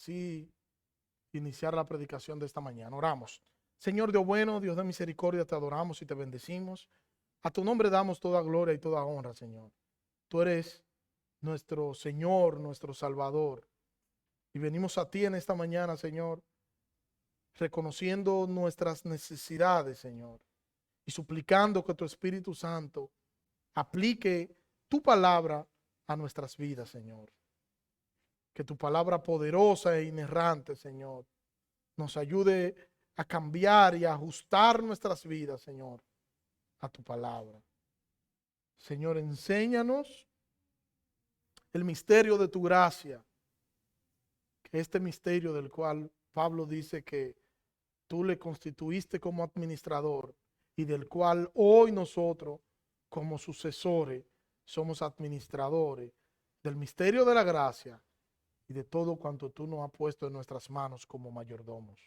Sí, iniciar la predicación de esta mañana. Oramos. Señor Dios bueno, Dios de misericordia, te adoramos y te bendecimos. A tu nombre damos toda gloria y toda honra, Señor. Tú eres nuestro Señor, nuestro Salvador. Y venimos a ti en esta mañana, Señor, reconociendo nuestras necesidades, Señor, y suplicando que tu Espíritu Santo aplique tu palabra a nuestras vidas, Señor. Que tu palabra poderosa e inerrante, Señor, nos ayude a cambiar y a ajustar nuestras vidas, Señor, a tu palabra. Señor, enséñanos el misterio de tu gracia, que este misterio del cual Pablo dice que tú le constituiste como administrador y del cual hoy nosotros como sucesores somos administradores del misterio de la gracia y de todo cuanto tú nos has puesto en nuestras manos como mayordomos.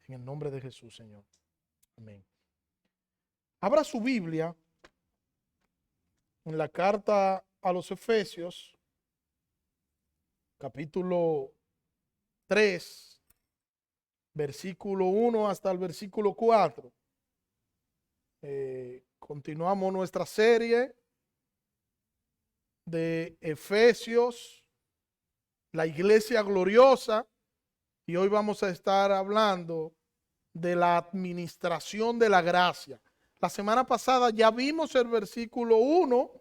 En el nombre de Jesús, Señor. Amén. Abra su Biblia en la carta a los Efesios, capítulo 3, versículo 1 hasta el versículo 4. Continuamos nuestra serie de Efesios, la iglesia gloriosa, y hoy vamos a estar hablando de la administración de la gracia. La semana pasada ya vimos el versículo 1,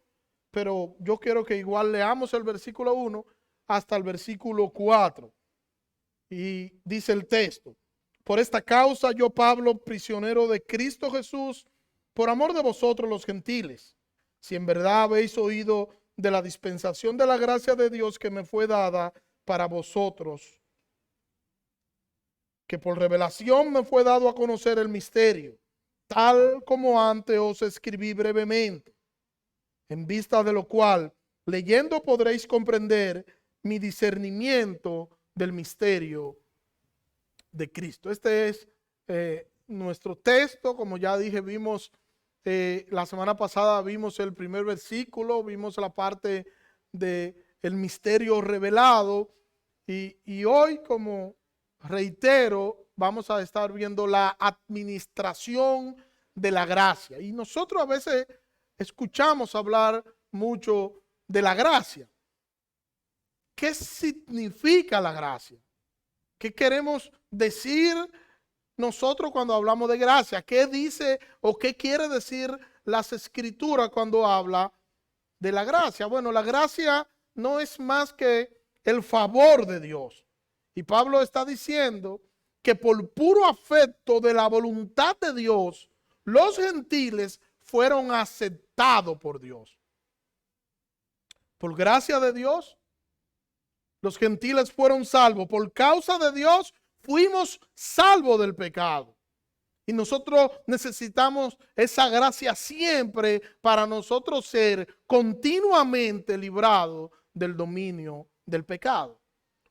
pero yo quiero que igual leamos el versículo 1 hasta el versículo 4. Y dice el texto: por esta causa yo, Pablo, prisionero de Cristo Jesús, por amor de vosotros los gentiles, si en verdad habéis oído de la dispensación de la gracia de Dios que me fue dada para vosotros, que por revelación me fue dado a conocer el misterio, tal como antes os escribí brevemente, en vista de lo cual, leyendo podréis comprender mi discernimiento del misterio de Cristo. Este es nuestro texto. Como ya dije, vimos la semana pasada, vimos el primer versículo, vimos la parte del misterio revelado, y hoy, como reitero, vamos a estar viendo la administración de la gracia. Y nosotros a veces escuchamos hablar mucho de la gracia. ¿Qué significa la gracia? ¿Qué queremos decir nosotros cuando hablamos de gracia? ¿Qué dice o qué quiere decir las escrituras cuando habla de la gracia? Bueno, la gracia no es más que el favor de Dios. Y Pablo está diciendo que por puro afecto de la voluntad de Dios, los gentiles fueron aceptados por Dios. Por gracia de Dios, los gentiles fueron salvos. Por causa de Dios, fuimos salvos del pecado. Y nosotros necesitamos esa gracia siempre para nosotros ser continuamente librados del dominio del pecado.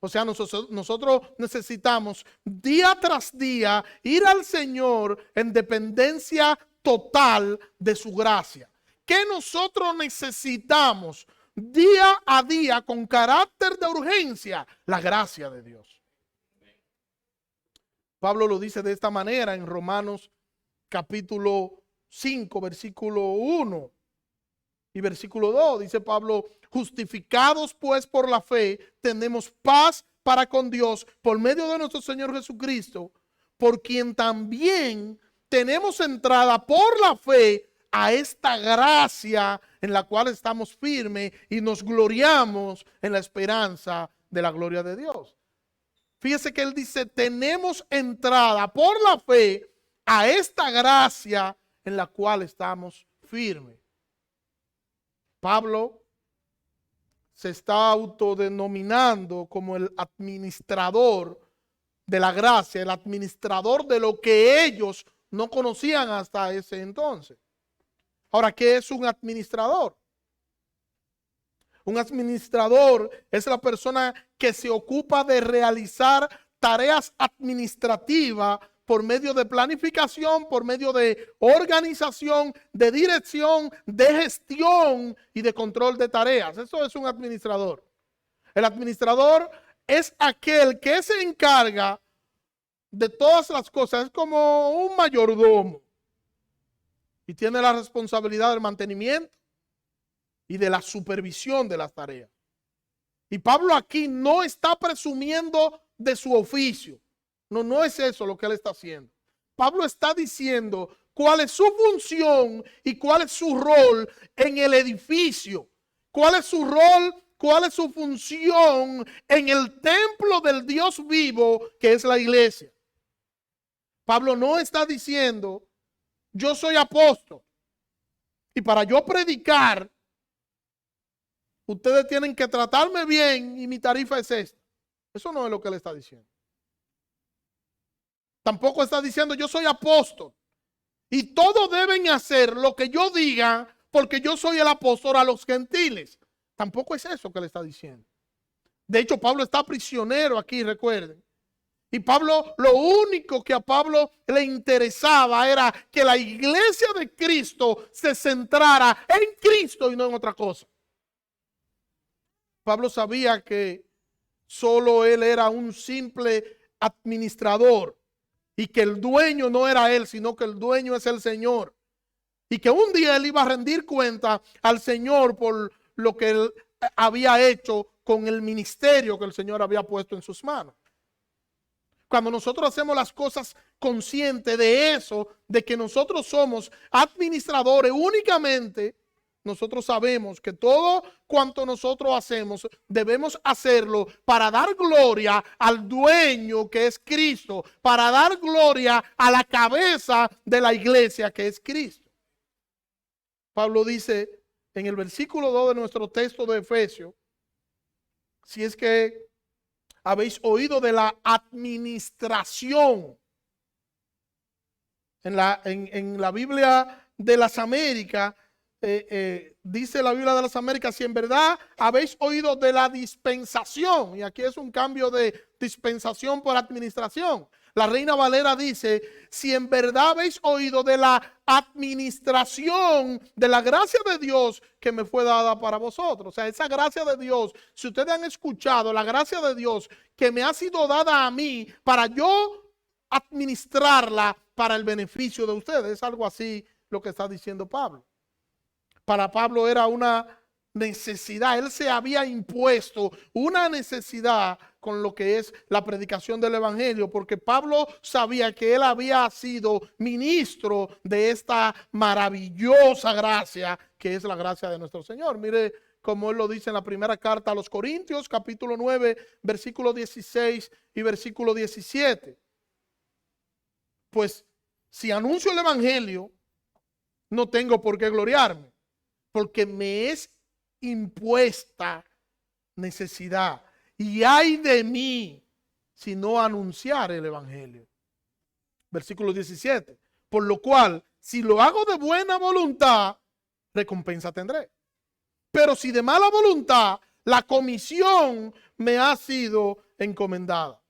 O sea, nosotros necesitamos día tras día ir al Señor en dependencia total de su gracia. ¿Qué nosotros necesitamos día a día con carácter de urgencia? La gracia de Dios. Pablo lo dice de esta manera en Romanos capítulo 5, versículo 1 y versículo 2. Dice Pablo: justificados pues por la fe, tenemos paz para con Dios por medio de nuestro Señor Jesucristo, por quien también tenemos entrada por la fe a esta gracia en la cual estamos firmes y nos gloriamos en la esperanza de la gloria de Dios. Fíjese que él dice: tenemos entrada por la fe a esta gracia en la cual estamos firmes. Pablo se está autodenominando como el administrador de la gracia, el administrador de lo que ellos no conocían hasta ese entonces. Ahora, ¿qué es un administrador? Un administrador es la persona que se ocupa de realizar tareas administrativas por medio de planificación, por medio de organización, de dirección, de gestión y de control de tareas. Eso es un administrador. El administrador es aquel que se encarga de todas las cosas. Es como un mayordomo y tiene la responsabilidad del mantenimiento y de la supervisión de las tareas. Y Pablo aquí no está presumiendo de su oficio. No, no es eso lo que él está haciendo. Pablo está diciendo cuál es su función y cuál es su rol en el edificio. Cuál es su rol, cuál es su función en el templo del Dios vivo que es la iglesia. Pablo no está diciendo, yo soy apóstol y para yo predicar, ustedes tienen que tratarme bien y mi tarifa es esta. Eso no es lo que él está diciendo. Tampoco está diciendo yo soy apóstol y todos deben hacer lo que yo diga porque yo soy el apóstol a los gentiles. Tampoco es eso que él está diciendo. De hecho, Pablo está prisionero aquí, recuerden. Y Pablo, lo único que a Pablo le interesaba era que la iglesia de Cristo se centrara en Cristo y no en otra cosa. Pablo sabía que solo él era un simple administrador y que el dueño no era él, sino que el dueño es el Señor. Y que un día él iba a rendir cuenta al Señor por lo que él había hecho con el ministerio que el Señor había puesto en sus manos. Cuando nosotros hacemos las cosas conscientes de eso, de que nosotros somos administradores únicamente, nosotros sabemos que todo cuanto nosotros hacemos debemos hacerlo para dar gloria al dueño que es Cristo, para dar gloria a la cabeza de la iglesia que es Cristo. Pablo dice en el versículo 2 de nuestro texto de Efesios, si es que habéis oído de la administración. En la Biblia de las Américas, dice la Biblia de las Américas, si en verdad habéis oído de la dispensación, y aquí es un cambio de dispensación por administración. La Reina Valera dice, si en verdad habéis oído de la administración de la gracia de Dios que me fue dada para vosotros. O sea, esa gracia de Dios, si ustedes han escuchado la gracia de Dios que me ha sido dada a mí para yo administrarla para el beneficio de ustedes. Es algo así lo que está diciendo Pablo. Para Pablo era una necesidad. Él se había impuesto una necesidad con lo que es la predicación del evangelio, porque Pablo sabía que él había sido ministro de esta maravillosa gracia que es la gracia de nuestro Señor. Mire como él lo dice en la primera carta a los Corintios, capítulo 9, versículo 16 y versículo 17. Pues si anuncio el evangelio, no tengo por qué gloriarme, porque me es impuesta necesidad. Y ay de mí si no anunciar el evangelio. Versículo 17. Por lo cual, si lo hago de buena voluntad, recompensa tendré. Pero si de mala voluntad, la comisión me ha sido encomendada.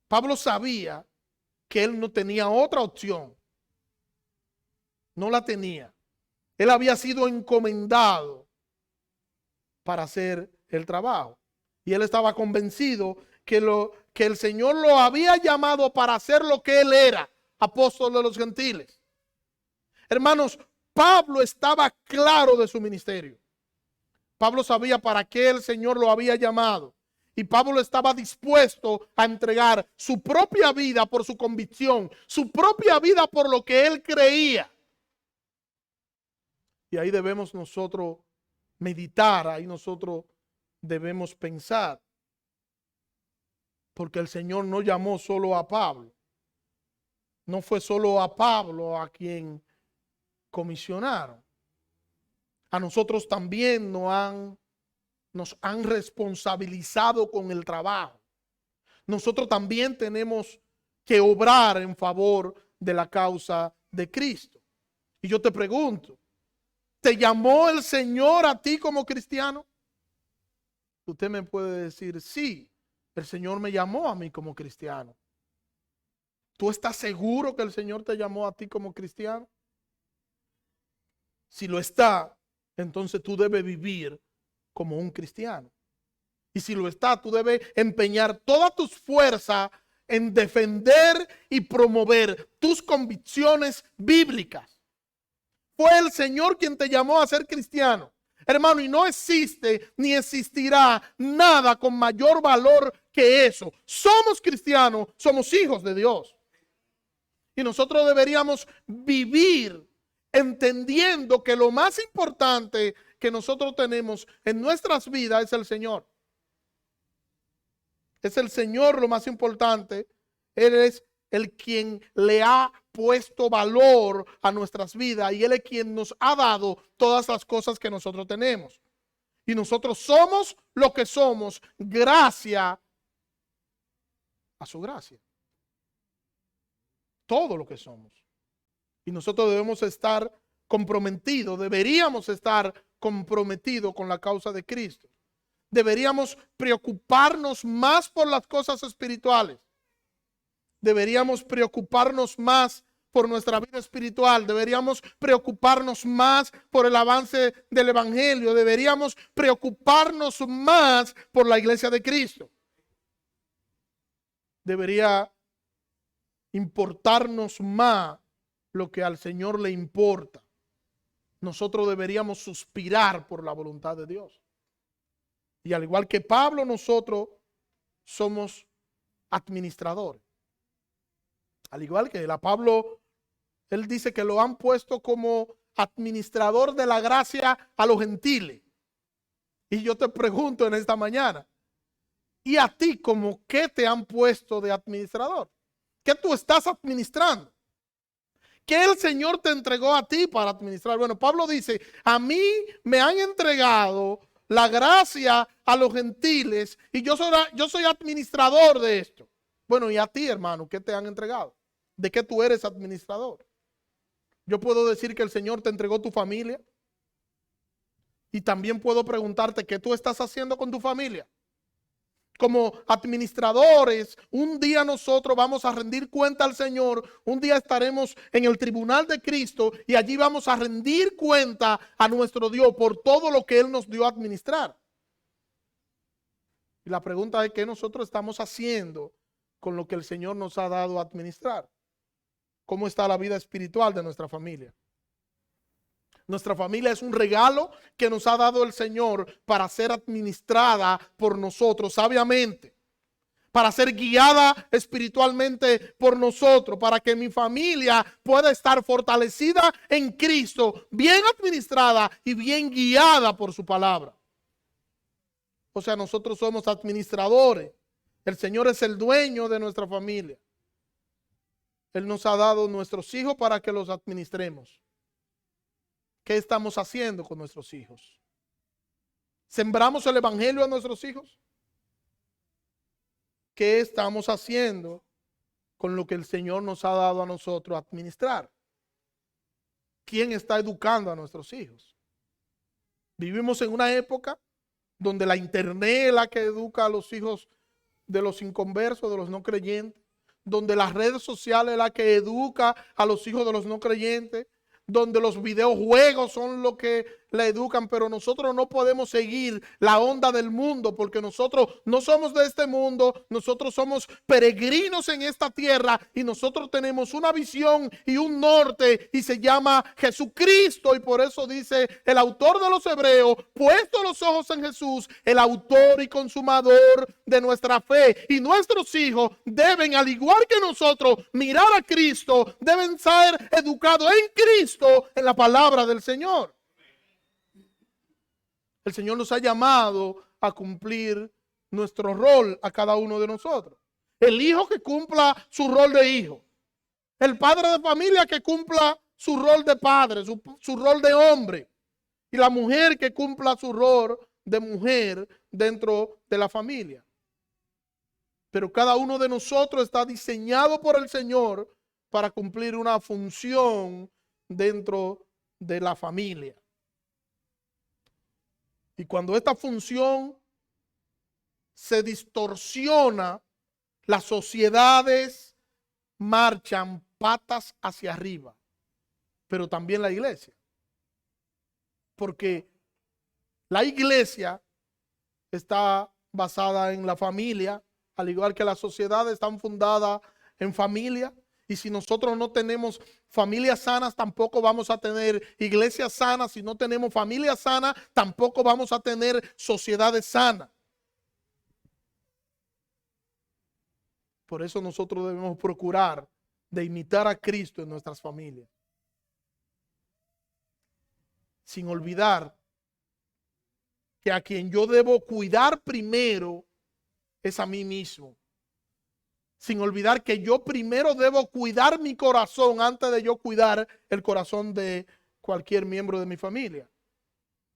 Pablo sabía que él no tenía otra opción. No la tenía. Él había sido encomendado para hacer el trabajo. Y él estaba convencido que el Señor lo había llamado para hacer lo que él era, apóstol de los gentiles. Hermanos, Pablo estaba claro de su ministerio. Pablo sabía para qué el Señor lo había llamado. Y Pablo estaba dispuesto a entregar su propia vida por su convicción, su propia vida por lo que él creía. Y ahí debemos nosotros meditar, ahí nosotros debemos pensar. Porque el Señor no llamó solo a Pablo. No fue solo a Pablo a quien comisionaron. A nosotros también nos han responsabilizado con el trabajo. Nosotros también tenemos que obrar en favor de la causa de Cristo. Y yo te pregunto, ¿te llamó el Señor a ti como cristiano? Usted me puede decir, sí, el Señor me llamó a mí como cristiano. ¿Tú estás seguro que el Señor te llamó a ti como cristiano? Si lo está, entonces tú debes vivir como un cristiano. Y si lo está, tú debes empeñar todas tus fuerzas en defender y promover tus convicciones bíblicas. Fue el Señor quien te llamó a ser cristiano. Hermano, y no existe ni existirá nada con mayor valor que eso. Somos cristianos, somos hijos de Dios. Y nosotros deberíamos vivir entendiendo que lo más importante que nosotros tenemos en nuestras vidas es el Señor. Es el Señor lo más importante. Él es el quien le ha puesto valor a nuestras vidas y Él es quien nos ha dado todas las cosas que nosotros tenemos. Y nosotros somos lo que somos gracias a su gracia. Todo lo que somos. Y nosotros debemos estar comprometidos, deberíamos estar comprometidos con la causa de Cristo. Deberíamos preocuparnos más por las cosas espirituales. Deberíamos preocuparnos más por nuestra vida espiritual. Deberíamos preocuparnos más por el avance del evangelio. Deberíamos preocuparnos más por la iglesia de Cristo. Debería importarnos más lo que al Señor le importa. Nosotros deberíamos suspirar por la voluntad de Dios. Y al igual que Pablo, nosotros somos administradores. Al igual que Pablo, él dice que lo han puesto como administrador de la gracia a los gentiles. Y yo te pregunto en esta mañana, ¿y a ti como qué te han puesto de administrador? ¿Qué tú estás administrando? ¿Qué el Señor te entregó a ti para administrar? Bueno, Pablo dice, a mí me han entregado la gracia a los gentiles y yo soy administrador de esto. Bueno, y a ti, hermano, ¿qué te han entregado? ¿De qué tú eres administrador? Yo puedo decir que el Señor te entregó tu familia y también puedo preguntarte qué tú estás haciendo con tu familia. Como administradores, un día nosotros vamos a rendir cuenta al Señor, un día estaremos en el tribunal de Cristo y allí vamos a rendir cuenta a nuestro Dios por todo lo que Él nos dio a administrar. Y la pregunta es, ¿qué nosotros estamos haciendo con lo que el Señor nos ha dado a administrar? ¿Cómo está la vida espiritual de nuestra familia? Nuestra familia es un regalo que nos ha dado el Señor para ser administrada por nosotros sabiamente, para ser guiada espiritualmente por nosotros, para que mi familia pueda estar fortalecida en Cristo, bien administrada y bien guiada por su palabra. O sea, nosotros somos administradores. El Señor es el dueño de nuestra familia. Él nos ha dado nuestros hijos para que los administremos. ¿Qué estamos haciendo con nuestros hijos? ¿Sembramos el evangelio a nuestros hijos? ¿Qué estamos haciendo con lo que el Señor nos ha dado a nosotros a administrar? ¿Quién está educando a nuestros hijos? Vivimos en una época donde la internet es la que educa a los hijos de los inconversos, de los no creyentes, donde las redes sociales es la que educa a los hijos de los no creyentes, donde los videojuegos son lo que la educan, pero nosotros no podemos seguir la onda del mundo porque nosotros no somos de este mundo, nosotros somos peregrinos en esta tierra y nosotros tenemos una visión y un norte y se llama Jesucristo, y por eso dice el autor de los Hebreos, puesto los ojos en Jesús, el autor y consumador de nuestra fe, y nuestros hijos deben, al igual que nosotros, mirar a Cristo, deben ser educados en Cristo, en la palabra del Señor. El Señor nos ha llamado a cumplir nuestro rol a cada uno de nosotros. El hijo que cumpla su rol de hijo. El padre de familia que cumpla su rol de padre, su rol de hombre. Y la mujer que cumpla su rol de mujer dentro de la familia. Pero cada uno de nosotros está diseñado por el Señor para cumplir una función dentro de la familia. Y cuando esta función se distorsiona, las sociedades marchan patas hacia arriba, pero también la iglesia. Porque la iglesia está basada en la familia, al igual que las sociedades están fundadas en familia. Y si nosotros no tenemos familias sanas, tampoco vamos a tener iglesias sanas. Si no tenemos familias sanas, tampoco vamos a tener sociedades sanas. Por eso nosotros debemos procurar de imitar a Cristo en nuestras familias. Sin olvidar que a quien yo debo cuidar primero es a mí mismo. Sin olvidar que yo primero debo cuidar mi corazón antes de yo cuidar el corazón de cualquier miembro de mi familia.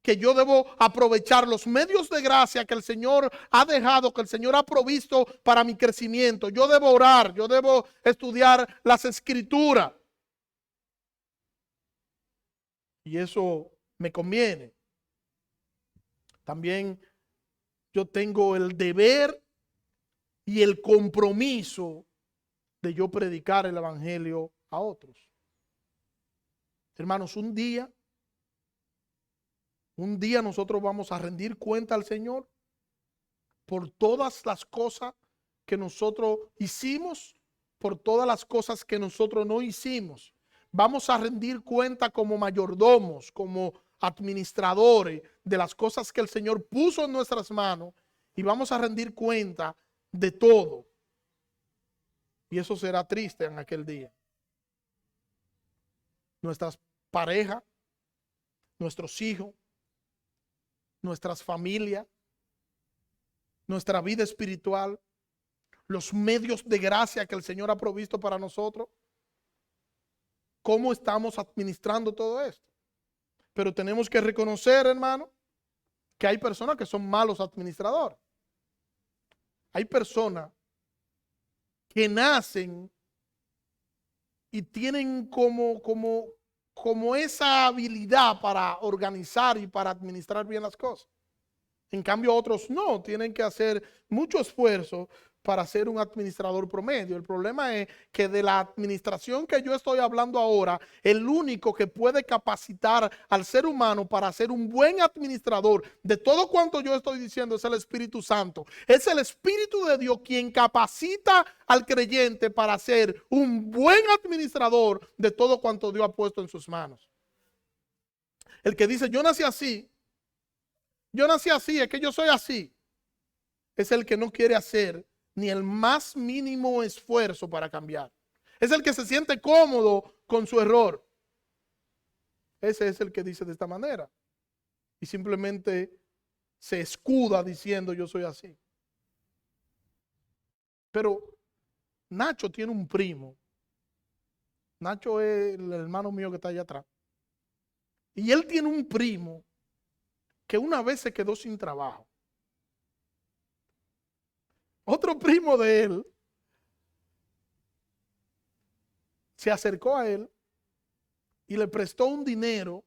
Que yo debo aprovechar los medios de gracia que el Señor ha dejado, que el Señor ha provisto para mi crecimiento. Yo debo orar, yo debo estudiar las Escrituras. Y eso me conviene. También yo tengo el deber y el compromiso de yo predicar el evangelio a otros. Hermanos, un día nosotros vamos a rendir cuenta al Señor por todas las cosas que nosotros hicimos, por todas las cosas que nosotros no hicimos. Vamos a rendir cuenta como mayordomos, como administradores de las cosas que el Señor puso en nuestras manos, y vamos a rendir cuenta de todo. Y eso será triste en aquel día. Nuestras parejas, nuestros hijos, nuestras familias, nuestra vida espiritual, los medios de gracia que el Señor ha provisto para nosotros. ¿Cómo estamos administrando todo esto? Pero tenemos que reconocer, hermano, que hay personas que son malos administradores. Hay personas que nacen y tienen como esa habilidad para organizar y para administrar bien las cosas. En cambio, otros no, tienen que hacer mucho esfuerzo para ser un administrador promedio. El problema es que de la administración que yo estoy hablando ahora, el único que puede capacitar al ser humano para ser un buen administrador de todo cuanto yo estoy diciendo es el Espíritu Santo. Es el Espíritu de Dios quien capacita al creyente para ser un buen administrador de todo cuanto Dios ha puesto en sus manos. El que dice, yo nací así, es que yo soy así, es el que no quiere hacer ni el más mínimo esfuerzo para cambiar. Es el que se siente cómodo con su error. Ese es el que dice de esta manera. Y simplemente se escuda diciendo yo soy así. Pero Nacho tiene un primo. Nacho es el hermano mío que está allá atrás. Y él tiene un primo que una vez se quedó sin trabajo. Otro primo de él se acercó a él y le prestó un dinero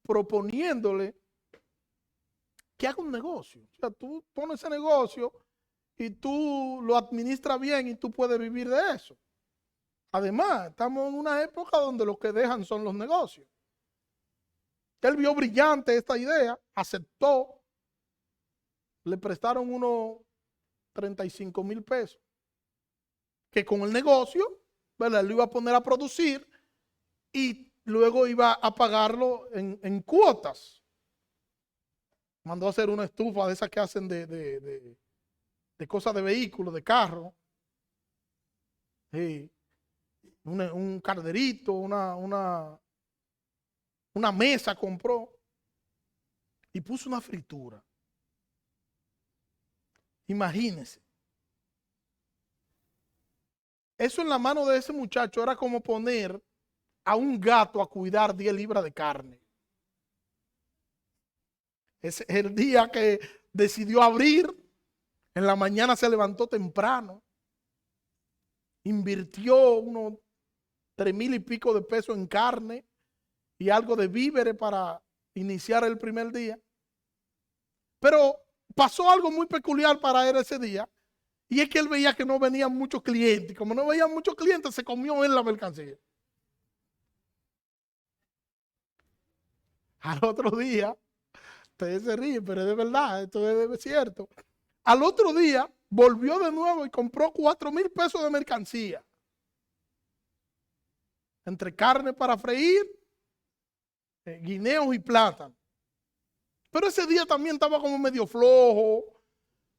proponiéndole que haga un negocio. O sea, tú pones ese negocio y tú lo administras bien y tú puedes vivir de eso. Además, estamos en una época donde lo que dejan son los negocios. Él vio brillante esta idea, aceptó, le prestaron unos 35,000 pesos, que con el negocio, ¿verdad?, lo iba a poner a producir y luego iba a pagarlo en cuotas. Mandó a hacer una estufa de esas que hacen de cosas de vehículos, de carro. Sí. Un calderito, una mesa compró y puso una fritura. Imagínense. Eso en la mano de ese muchacho era como poner a un gato a cuidar 10 libras de carne. Es el día que decidió abrir. En la mañana se levantó temprano. Invirtió unos 3,000 y pico de pesos en carne y algo de víveres para iniciar el primer día. Pero pasó algo muy peculiar para él ese día. Y es que él veía que no venían muchos clientes. Y como no veían muchos clientes, se comió en la mercancía. Al otro día, ustedes se ríen, pero es de verdad, esto es cierto. Al otro día volvió de nuevo y compró 4,000 pesos de mercancía. Entre carne para freír, guineos y plátano. Pero ese día también estaba como medio flojo,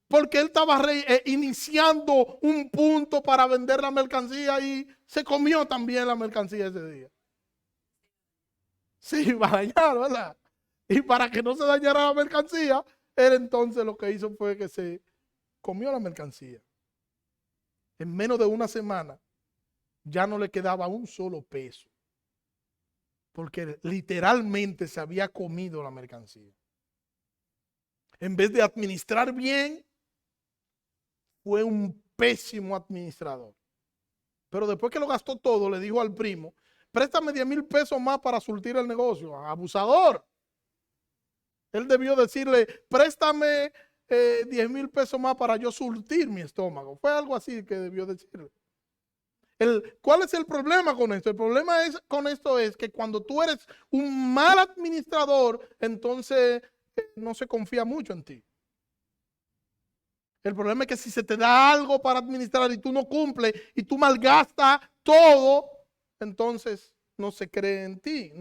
porque él estaba iniciando un punto para vender la mercancía y se comió también la mercancía ese día. Sí, iba a dañar, ¿verdad? Y para que no se dañara la mercancía, él entonces lo que hizo fue que se comió la mercancía. En menos de una semana ya no le quedaba un solo peso, porque literalmente se había comido la mercancía. En vez de administrar bien, fue un pésimo administrador. Pero después que lo gastó todo, le dijo al primo: préstame 10,000 pesos más para surtir el negocio. Abusador. Él debió decirle: préstame 10,000 pesos más para yo surtir mi estómago. Fue algo así que debió decirle. ¿Cuál es el problema con esto? El problema con esto es que cuando tú eres un mal administrador, entonces no se confía mucho en ti. El problema es que si se te da algo para administrar y tú no cumples y tú malgastas todo, entonces no se cree en ti.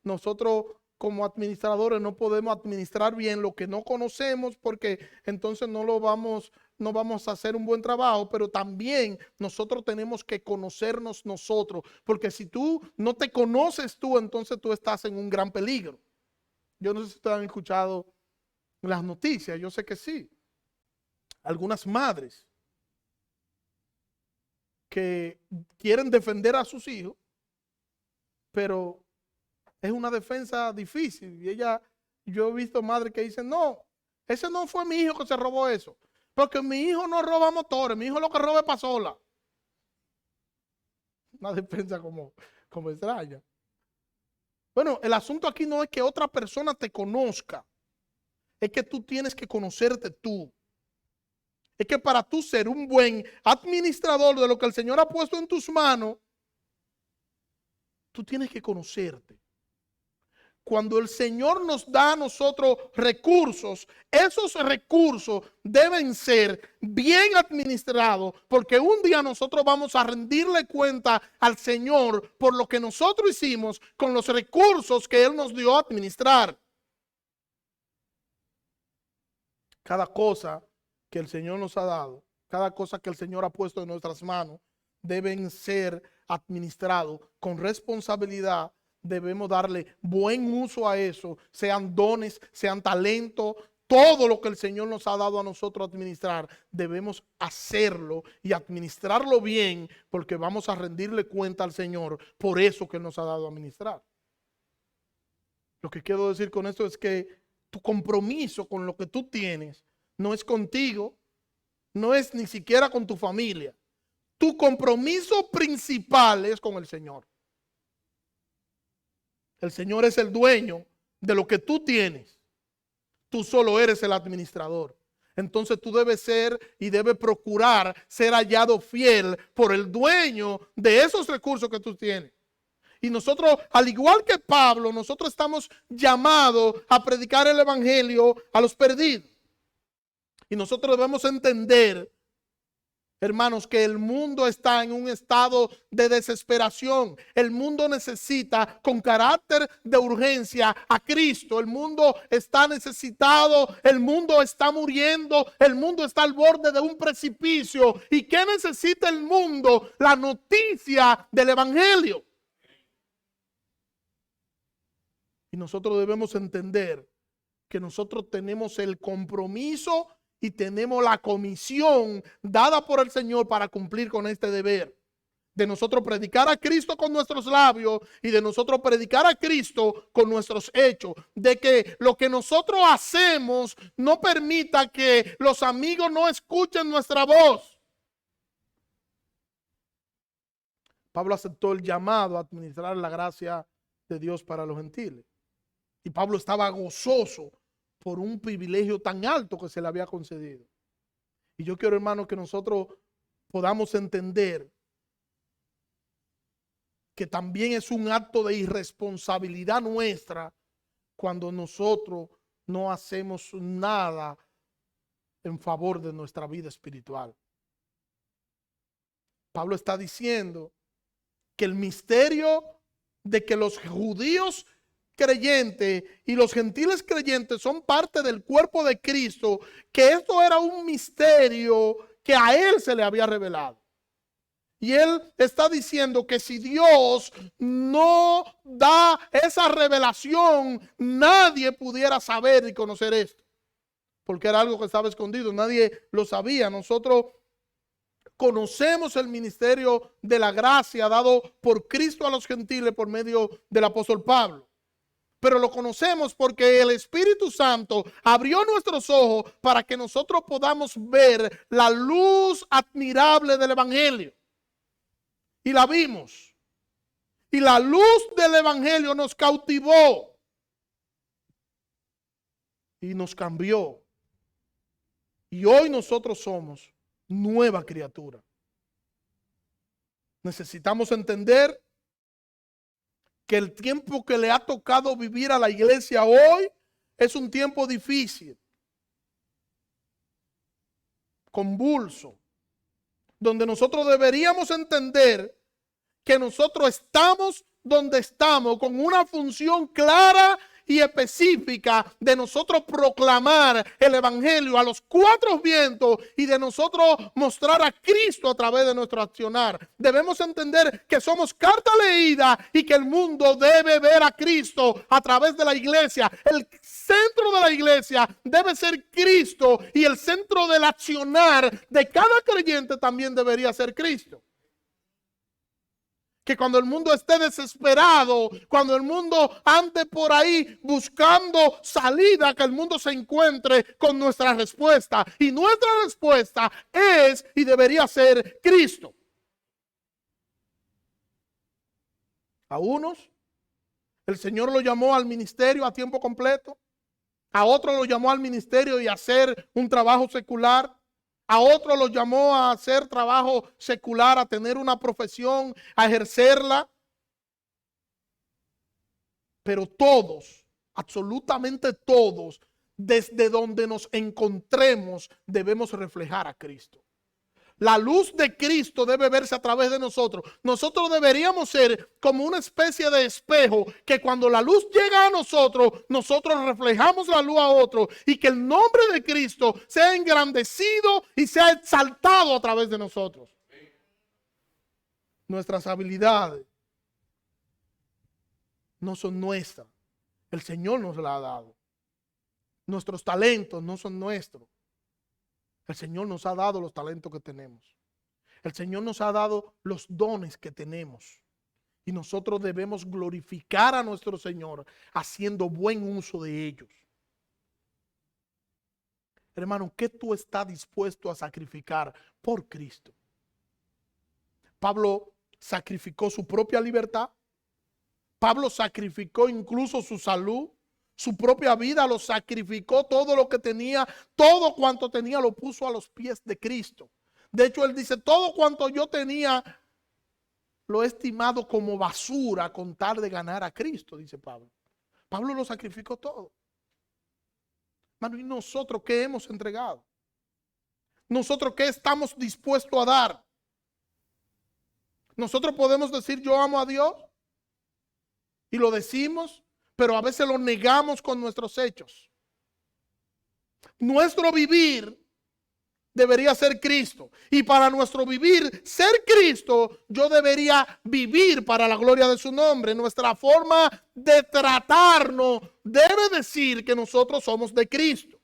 Nosotros como administradores no podemos administrar bien lo que no conocemos, porque entonces no vamos a hacer un buen trabajo. Pero también nosotros tenemos que conocernos nosotros, porque si tú no te conoces tú, entonces tú estás en un gran peligro. Yo no sé si ustedes han escuchado las noticias, yo sé que sí. Algunas madres que quieren defender a sus hijos, pero es una defensa difícil. Y yo he visto madres que dicen: no, ese no fue mi hijo que se robó eso, porque mi hijo no roba motores, mi hijo lo que roba es pasola. Una defensa como extraña. Bueno, el asunto aquí no es que otra persona te conozca, es que tú tienes que conocerte tú. Es que para tú ser un buen administrador de lo que el Señor ha puesto en tus manos, tú tienes que conocerte. Cuando el Señor nos da a nosotros recursos, esos recursos deben ser bien administrados, porque un día nosotros vamos a rendirle cuenta al Señor por lo que nosotros hicimos con los recursos que Él nos dio a administrar. Cada cosa que el Señor nos ha dado, cada cosa que el Señor ha puesto en nuestras manos, deben ser administrados con responsabilidad. Debemos darle buen uso a eso, sean dones, sean talentos, todo lo que el Señor nos ha dado a nosotros administrar, debemos hacerlo y administrarlo bien, porque vamos a rendirle cuenta al Señor por eso que Él nos ha dado a administrar. Lo que quiero decir con esto es que tu compromiso con lo que tú tienes no es contigo, no es ni siquiera con tu familia. Tu compromiso principal es con el Señor. El Señor es el dueño de lo que tú tienes. Tú solo eres el administrador. Entonces tú debes ser y debes procurar ser hallado fiel por el dueño de esos recursos que tú tienes. Y nosotros, al igual que Pablo, nosotros estamos llamados a predicar el evangelio a los perdidos. Y nosotros debemos entender, hermanos, que el mundo está en un estado de desesperación. El mundo necesita con carácter de urgencia a Cristo. El mundo está necesitado, el mundo está muriendo, el mundo está al borde de un precipicio. ¿Y qué necesita el mundo? La noticia del evangelio. Y nosotros debemos entender que nosotros tenemos el compromiso y tenemos la comisión dada por el Señor para cumplir con este deber. De nosotros predicar a Cristo con nuestros labios y de nosotros predicar a Cristo con nuestros hechos. De que lo que nosotros hacemos no permita que los amigos no escuchen nuestra voz. Pablo aceptó el llamado a administrar la gracia de Dios para los gentiles. Y Pablo estaba gozoso por un privilegio tan alto que se le había concedido. Y yo quiero, hermano, que nosotros podamos entender que también es un acto de irresponsabilidad nuestra cuando nosotros no hacemos nada en favor de nuestra vida espiritual. Pablo está diciendo que el misterio de que los judíos creyentes y los gentiles creyentes son parte del cuerpo de Cristo, que esto era un misterio que a él se le había revelado. Y él está diciendo que si Dios no da esa revelación, nadie pudiera saber y conocer esto. Porque era algo que estaba escondido, nadie lo sabía. Nosotros conocemos el ministerio de la gracia dado por Cristo a los gentiles por medio del apóstol Pablo. Pero lo conocemos porque el Espíritu Santo abrió nuestros ojos para que nosotros podamos ver la luz admirable del Evangelio. Y la vimos. Y la luz del Evangelio nos cautivó. Y nos cambió. Y hoy nosotros somos nueva criatura. Necesitamos entender que el tiempo que le ha tocado vivir a la iglesia hoy es un tiempo difícil, convulso, donde nosotros deberíamos entender que nosotros estamos donde estamos con una función clara y específica de nosotros proclamar el evangelio a los cuatro vientos y de nosotros mostrar a Cristo a través de nuestro accionar. Debemos entender que somos carta leída y que el mundo debe ver a Cristo a través de la iglesia. El centro de la iglesia debe ser Cristo y el centro del accionar de cada creyente también debería ser Cristo. Que cuando el mundo esté desesperado, cuando el mundo ande por ahí buscando salida, que el mundo se encuentre con nuestra respuesta. Y nuestra respuesta es y debería ser Cristo. A unos, el Señor lo llamó al ministerio a tiempo completo. A otros lo llamó al ministerio y a hacer un trabajo secular. A otros los llamó a hacer trabajo secular, a tener una profesión, a ejercerla. Pero todos, absolutamente todos, desde donde nos encontremos, debemos reflejar a Cristo. La luz de Cristo debe verse a través de nosotros. Nosotros deberíamos ser como una especie de espejo que cuando la luz llega a nosotros, nosotros reflejamos la luz a otro y que el nombre de Cristo sea engrandecido y sea exaltado a través de nosotros. Nuestras habilidades no son nuestras. El Señor nos las ha dado. Nuestros talentos no son nuestros. El Señor nos ha dado los talentos que tenemos. El Señor nos ha dado los dones que tenemos. Y nosotros debemos glorificar a nuestro Señor haciendo buen uso de ellos. Hermano, ¿qué tú estás dispuesto a sacrificar por Cristo? Pablo sacrificó su propia libertad. Pablo sacrificó incluso su salud. Su propia vida lo sacrificó, todo lo que tenía, todo cuanto tenía lo puso a los pies de Cristo. De hecho, él dice, todo cuanto yo tenía lo he estimado como basura con tal de ganar a Cristo, dice Pablo. Pablo lo sacrificó todo. Hermano, ¿y nosotros qué hemos entregado? ¿Nosotros qué estamos dispuestos a dar? Nosotros podemos decir yo amo a Dios y lo decimos, pero a veces lo negamos con nuestros hechos. Nuestro vivir debería ser Cristo. Y para nuestro vivir ser Cristo, yo debería vivir para la gloria de su nombre. Nuestra forma de tratarnos debe decir que nosotros somos de Cristo.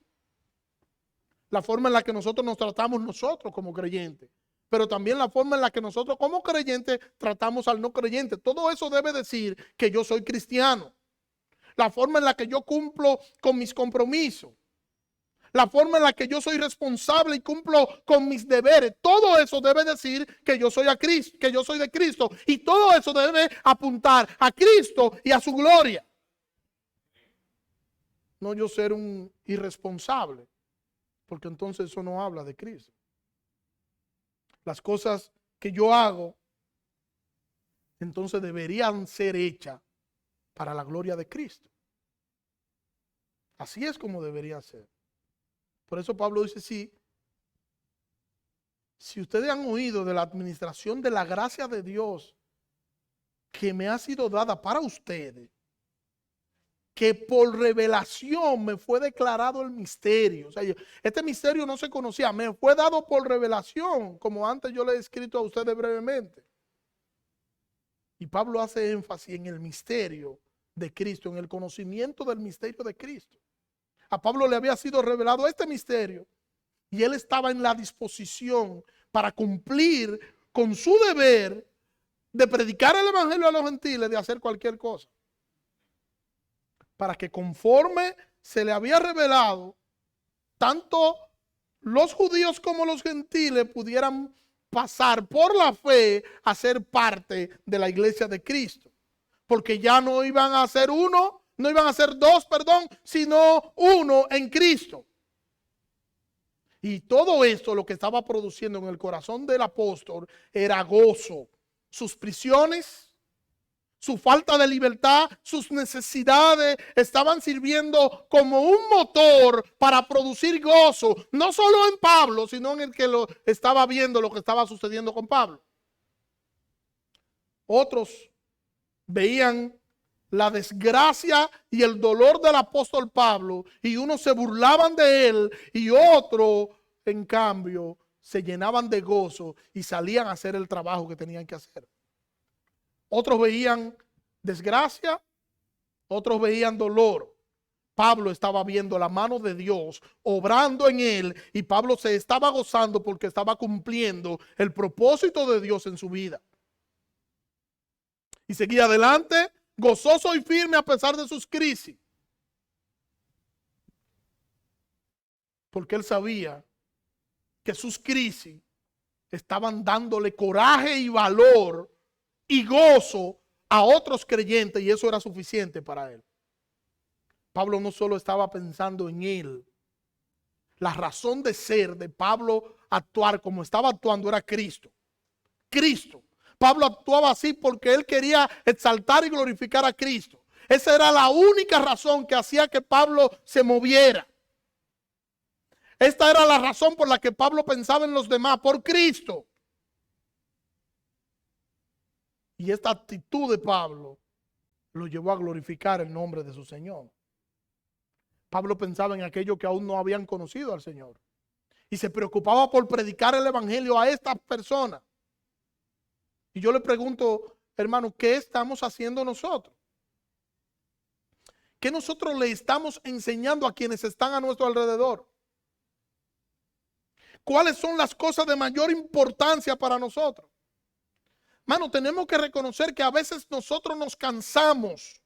La forma en la que nosotros nos tratamos nosotros como creyentes. Pero también la forma en la que nosotros como creyentes tratamos al no creyente. Todo eso debe decir que yo soy cristiano. La forma en la que yo cumplo con mis compromisos. La forma en la que yo soy responsable y cumplo con mis deberes. Todo eso debe decir que yo soy a Cristo, que yo soy de Cristo. Y todo eso debe apuntar a Cristo y a su gloria. No yo ser un irresponsable, porque entonces eso no habla de Cristo. Las cosas que yo hago, entonces deberían ser hechas para la gloria de Cristo. Así es como debería ser. Por eso Pablo dice, si ustedes han oído de la administración de la gracia de Dios que me ha sido dada para ustedes, que por revelación me fue declarado el misterio. O sea, este misterio no se conocía, me fue dado por revelación, como antes yo le he escrito a ustedes brevemente. Y Pablo hace énfasis en el misterio de Cristo, en el conocimiento del misterio de Cristo. A Pablo le había sido revelado este misterio y él estaba en la disposición para cumplir con su deber de predicar el evangelio a los gentiles, de hacer cualquier cosa, para que conforme se le había revelado, tanto los judíos como los gentiles pudieran pasar por la fe a ser parte de la iglesia de Cristo. Porque ya no iban a ser uno, no iban a ser dos, sino uno en Cristo. Y todo esto lo que estaba produciendo en el corazón del apóstol era gozo. Sus prisiones, su falta de libertad, sus necesidades estaban sirviendo como un motor para producir gozo, no solo en Pablo, sino en el que lo estaba viendo lo que estaba sucediendo con Pablo. Otros veían la desgracia y el dolor del apóstol Pablo y unos se burlaban de él y otros, en cambio, se llenaban de gozo y salían a hacer el trabajo que tenían que hacer. Otros veían desgracia, otros veían dolor. Pablo estaba viendo la mano de Dios obrando en él y Pablo se estaba gozando porque estaba cumpliendo el propósito de Dios en su vida. Y seguía adelante, gozoso y firme a pesar de sus crisis. Porque él sabía que sus crisis estaban dándole coraje y valor y gozo a otros creyentes, y eso era suficiente para él. Pablo no solo estaba pensando en él. La razón de ser de Pablo actuar como estaba actuando era Cristo. Cristo. Pablo actuaba así porque él quería exaltar y glorificar a Cristo. Esa era la única razón que hacía que Pablo se moviera. Esta era la razón por la que Pablo pensaba en los demás, por Cristo. Y esta actitud de Pablo lo llevó a glorificar el nombre de su Señor. Pablo pensaba en aquellos que aún no habían conocido al Señor. Y se preocupaba por predicar el evangelio a estas personas. Y yo le pregunto, hermano, ¿qué estamos haciendo nosotros? ¿Qué nosotros le estamos enseñando a quienes están a nuestro alrededor? ¿Cuáles son las cosas de mayor importancia para nosotros? Hermano, tenemos que reconocer que a veces nosotros nos cansamos.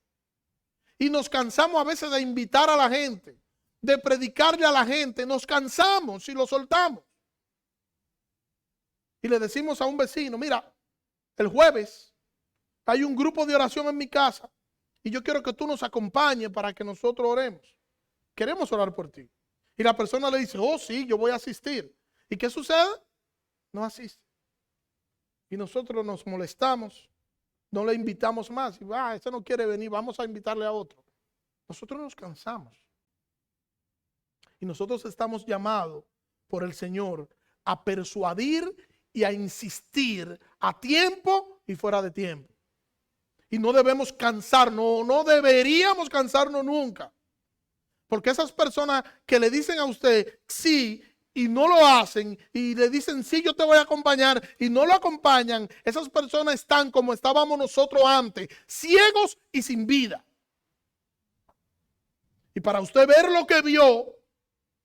Y nos cansamos a veces de invitar a la gente, de predicarle a la gente. Nos cansamos y lo soltamos. Y le decimos a un vecino, mira, el jueves hay un grupo de oración en mi casa y yo quiero que tú nos acompañes para que nosotros oremos. Queremos orar por ti. Y la persona le dice, oh sí, yo voy a asistir. ¿Y qué sucede? No asiste. Y nosotros nos molestamos, no le invitamos más. Y ese no quiere venir, vamos a invitarle a otro. Nosotros nos cansamos. Y nosotros estamos llamados por el Señor a persuadir y a insistir a tiempo y fuera de tiempo. Y no debemos cansarnos, no deberíamos cansarnos nunca. Porque esas personas que le dicen a usted sí y no lo hacen y le dicen sí, yo te voy a acompañar y no lo acompañan, esas personas están como estábamos nosotros antes, ciegos y sin vida. Y para usted ver lo que vio,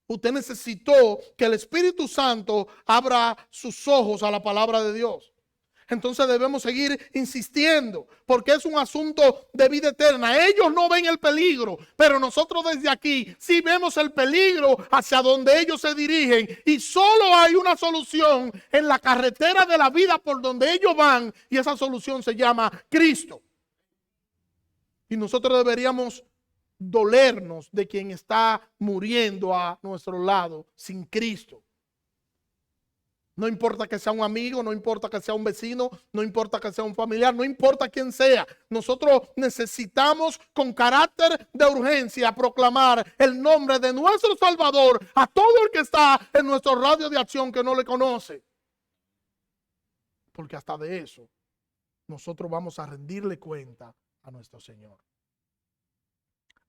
usted necesitó que el Espíritu Santo abra sus ojos a la palabra de Dios. Entonces debemos seguir insistiendo porque es un asunto de vida eterna. Ellos no ven el peligro, pero nosotros desde aquí sí vemos el peligro hacia donde ellos se dirigen. Y solo hay una solución en la carretera de la vida por donde ellos van, y esa solución se llama Cristo. Y nosotros deberíamos dolernos de quien está muriendo a nuestro lado sin Cristo. No importa que sea un amigo, no importa que sea un vecino, no importa que sea un familiar, no importa quién sea. Nosotros necesitamos con carácter de urgencia proclamar el nombre de nuestro Salvador a todo el que está en nuestro radio de acción que no le conoce. Porque hasta de eso nosotros vamos a rendirle cuenta a nuestro Señor.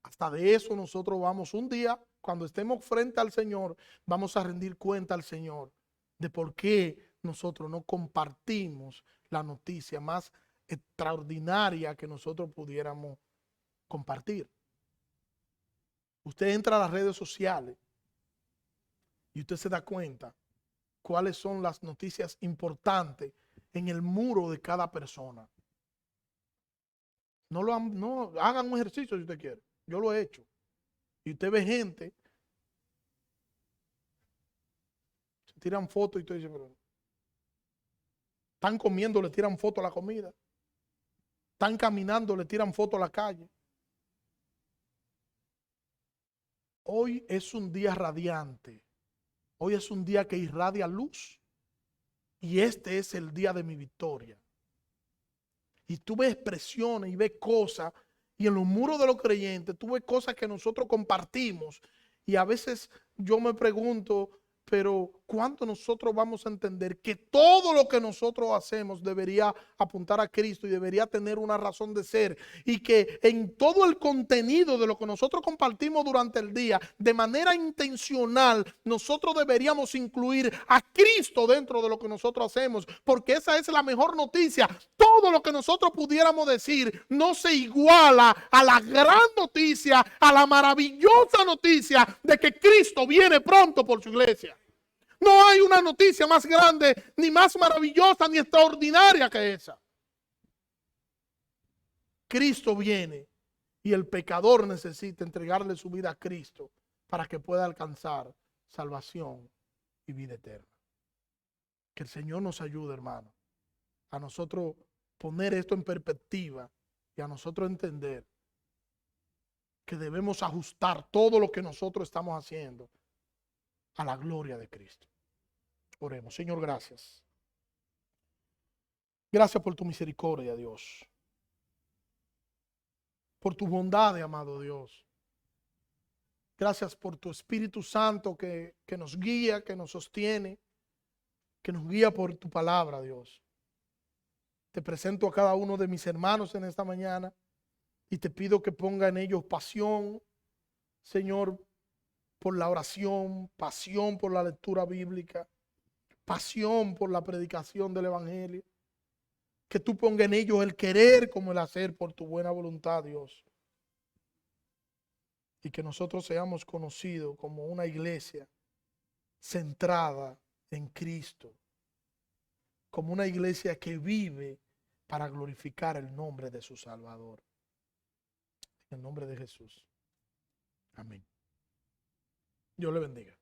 Hasta de eso nosotros vamos un día, cuando estemos frente al Señor, vamos a rendir cuenta al Señor de por qué nosotros no compartimos la noticia más extraordinaria que nosotros pudiéramos compartir. Usted entra a las redes sociales y usted se da cuenta cuáles son las noticias importantes en el muro de cada persona. No hagan un ejercicio si usted quiere. Yo lo he hecho. Y usted ve gente, se tiran fotos y usted dice, pero están comiendo, le tiran fotos a la comida. Están caminando, le tiran fotos a la calle. Hoy es un día radiante. Hoy es un día que irradia luz. Y este es el día de mi victoria. Y tú ves expresiones y ves cosas. Y en los muros de los creyentes tú ves cosas que nosotros compartimos. Y a veces yo me pregunto, pero ¿cuánto nosotros vamos a entender que todo lo que nosotros hacemos debería apuntar a Cristo y debería tener una razón de ser? Y que en todo el contenido de lo que nosotros compartimos durante el día, de manera intencional, nosotros deberíamos incluir a Cristo dentro de lo que nosotros hacemos, porque esa es la mejor noticia. Todo lo que nosotros pudiéramos decir no se iguala a la gran noticia, a la maravillosa noticia de que Cristo viene pronto por su iglesia. No hay una noticia más grande, ni más maravillosa, ni extraordinaria que esa. Cristo viene y el pecador necesita entregarle su vida a Cristo para que pueda alcanzar salvación y vida eterna. Que el Señor nos ayude, hermano, a nosotros poner esto en perspectiva y a nosotros entender que debemos ajustar todo lo que nosotros estamos haciendo a la gloria de Cristo. Oremos. Señor, gracias. Gracias por tu misericordia, Dios. Por tu bondad, amado Dios. Gracias por tu Espíritu Santo que nos guía, que nos sostiene, que nos guía por tu palabra, Dios. Te presento a cada uno de mis hermanos en esta mañana y te pido que ponga en ellos pasión, Señor, por la oración, pasión por la lectura bíblica, pasión por la predicación del Evangelio. Que tú pongas en ellos el querer como el hacer por tu buena voluntad, Dios. Y que nosotros seamos conocidos como una iglesia centrada en Cristo, como una iglesia que vive para glorificar el nombre de su Salvador. En el nombre de Jesús. Amén. Dios le bendiga.